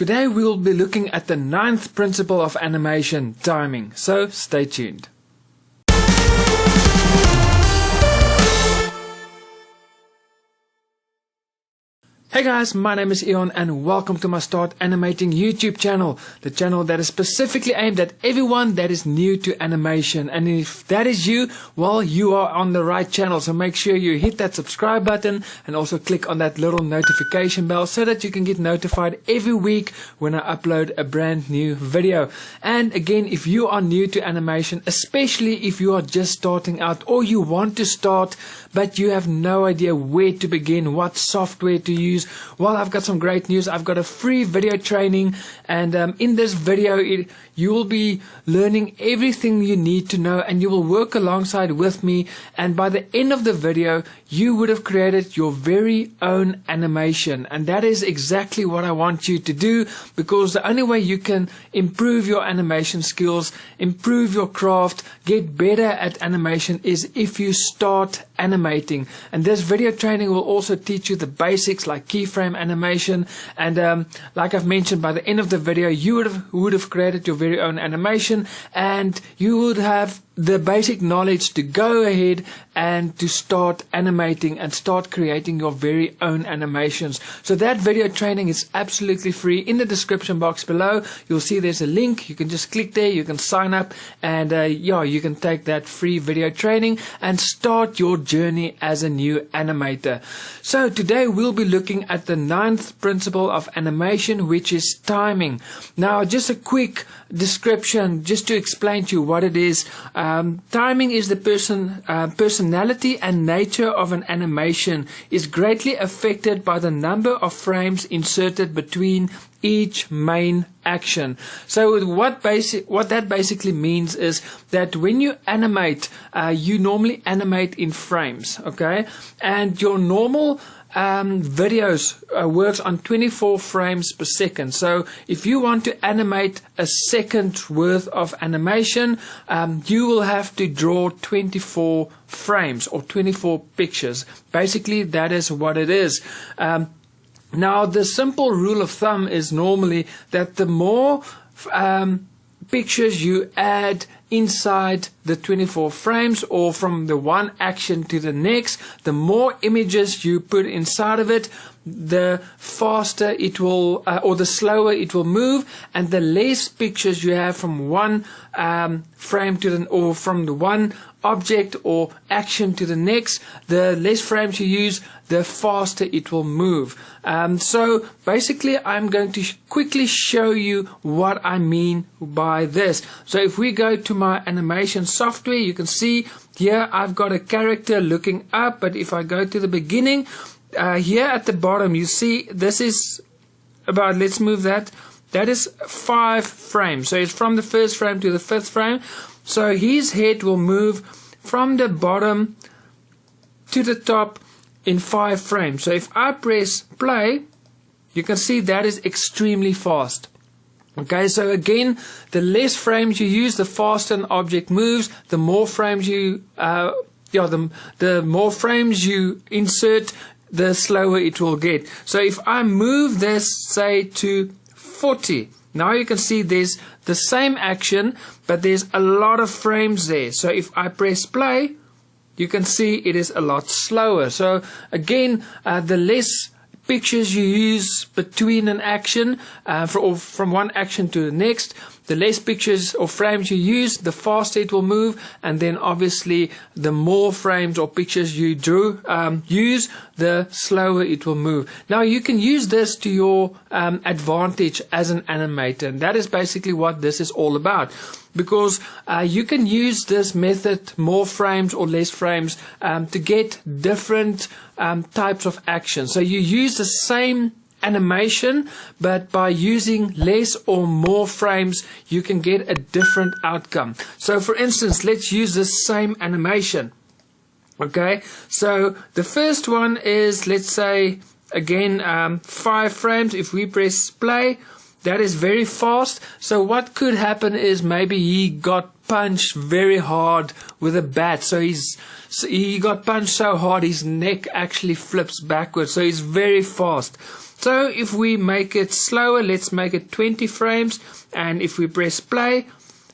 Today we'll be looking at the 9th principle of animation, timing. So stay tuned. Hey guys, my name is Eon and welcome to my Start Animating YouTube channel. The channel that is specifically aimed at everyone that is new to animation. And if that is you, well, you are on the right channel. So make sure you hit that subscribe button and also click on that little notification bell so that you can get notified every week when I upload a brand new video. And again, if you are new to animation, especially if you are just starting out or you want to start but you have no idea where to begin, what software to use, well, I've got some great news. I've got a free video training, and in this video you will be learning everything you need to know, and you will work alongside with me, and by the end of the video you would have created your very own animation. And that is exactly what I want you to do, because the only way you can improve your animation skills, improve your craft, get better at animation is if you start animating. And this video training will also teach you the basics like keyframe animation, and like I've mentioned, by the end of the video you would have created your very own animation, and you would have the basic knowledge to go ahead and to start animating and start creating your very own animations. So that video training is absolutely free. In the description box below you'll see there's a link. You can just click there, you can sign up, and you can take that free video training and start your journey as a new animator. So today we'll be looking at the 9th principle of animation, which is timing. Now just a quick description just to explain to you what it is. Timing is the personality and nature of an animation is greatly affected by the number of frames inserted between each main action. So what that basically means is that when you animate, you normally animate in frames, okay? And your normal videos works on 24 frames per second. So if you want to animate a second worth of animation, you will have to draw 24 frames or 24 pictures. Basically that is what it is. Now the simple rule of thumb is normally that the more pictures you add inside the 24 frames, or from the one action to the next, the more images you put inside of it, the faster it will or the slower it will move, and the less pictures you have from one frame to the, or from the one object or action to the next, the less frames you use, the faster it will move. So basically I'm going to quickly show you what I mean by this. So if we go to my animation software, you can see here I've got a character looking up, but if I go to the beginning, here at the bottom you see this is about, let's move that, that is 5 frames. So it's from the first frame to the 5th frame. So his head will move from the bottom to the top in 5 frames. So if I press play, you can see that is extremely fast. Okay, so again, the less frames you use, the faster an object moves. The more frames you the more frames you insert, the slower it will get. So if I move this, say, to 40, now you can see there's the same action, but there's a lot of frames there. So if I press play, you can see it is a lot slower. So again, the less pictures you use between an action, from one action to the next, the less pictures or frames you use, the faster it will move, and then obviously the more frames or pictures you use, the slower it will move. Now you can use this to your advantage as an animator, and that is basically what this is all about. Because you can use this method, more frames or less frames, to get different types of action. So you use the same animation, but by using less or more frames you can get a different outcome. So for instance, let's use this same animation. Okay, so the first one is, let's say again 5 frames. If we press play, that is very fast. So what could happen is maybe he got punched very hard with a bat. So he got punched so hard his neck actually flips backwards. So he's very fast. So if we make it slower, let's make it 20 frames, and if we press play,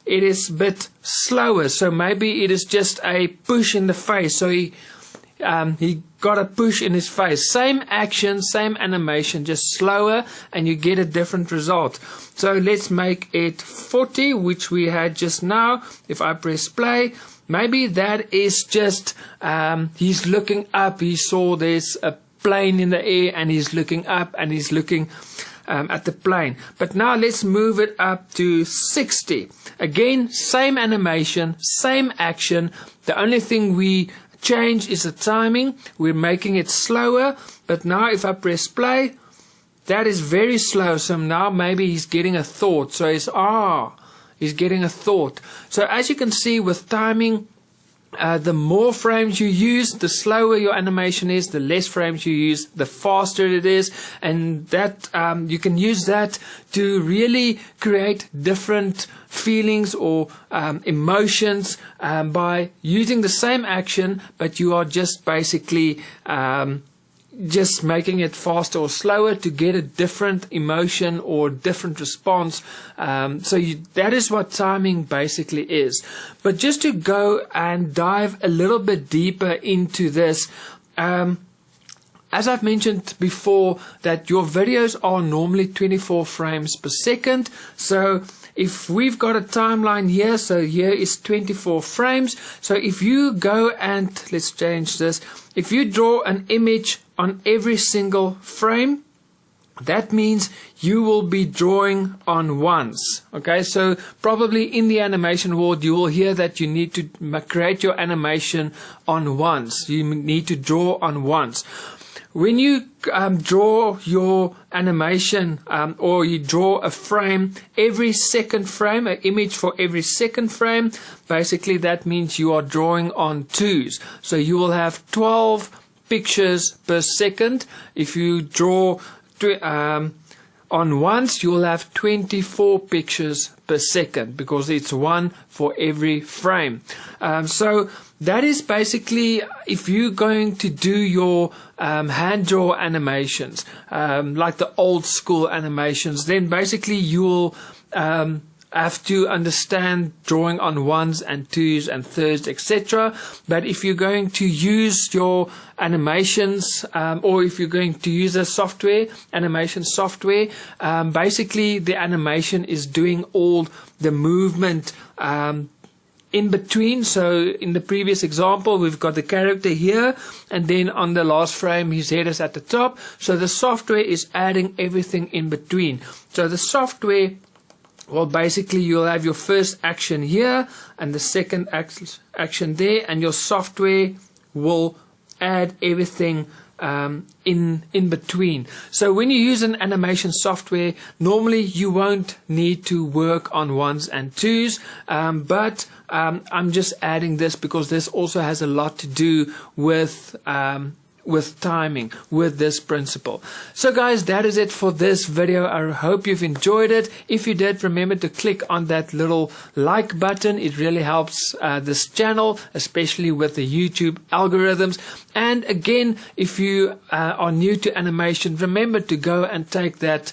it is a bit slower. So maybe it is just a push in the face. So he got a push in his face. Same action, same animation, just slower, and you get a different result. So let's make it 40, which we had just now. If I press play, maybe that is just he's looking up. He saw there's a plane in the air, and he's looking up, and he's looking at the plane. But now let's move it up to 60. Again, same animation, same action. The only thing we change is the timing. We're making it slower. But now if I press play, that is very slow. So now maybe he's getting a thought. So he's getting a thought. So as you can see with timing, the more frames you use, the slower your animation is. The less frames you use, the faster it is. And that you can use that to really create different feelings or emotions by using the same action, but you are just basically just making it faster or slower to get a different emotion or different response. That is what timing basically is. But just to go and dive a little bit deeper into this, as I've mentioned before, that your videos are normally 24 frames per second. So if we've got a timeline here, so here is 24 frames. So if you go and, let's change this, if you draw an image on every single frame, that means you will be drawing on ones. Okay, so probably in the animation world you will hear that you need to create your animation on ones. You need to draw on ones. When you draw your animation or you draw a frame, every second frame, an image for every second frame, basically that means you are drawing on twos. So you will have 12 pictures per second. If you draw on ones, you will have 24 pictures per second, because it's one for every frame. So that is basically, if you're going to do your hand draw animations, like the old school animations, then basically you will have to understand drawing on ones and twos and thirds, etc. But if you're going to use your animations, or if you're going to use a software, animation software, basically the animation is doing all the movement in between. So in the previous example, we've got the character here, and then on the last frame his head is at the top. So the software is adding everything in between. So the software, well, basically you'll have your first action here and the second action there, and your software will add everything in between. So when you use an animation software, normally you won't need to work on ones and twos, but I'm just adding this because this also has a lot to do with timing, with this principle. So guys, that is it for this video. I hope you've enjoyed it. If you did, remember to click on that little like button. It really helps this channel, especially with the YouTube algorithms. And again, if you are new to animation, remember to go and take that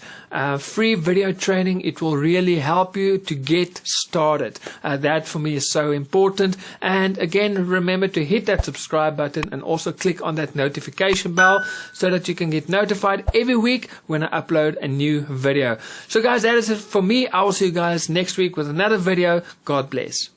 free video training. It will really help you to get started. That for me is so important. And again, remember to hit that subscribe button and also click on that notification bell so that you can get notified every week when I upload a new video. So guys, that is it for me. I will see you guys next week with another video. God bless.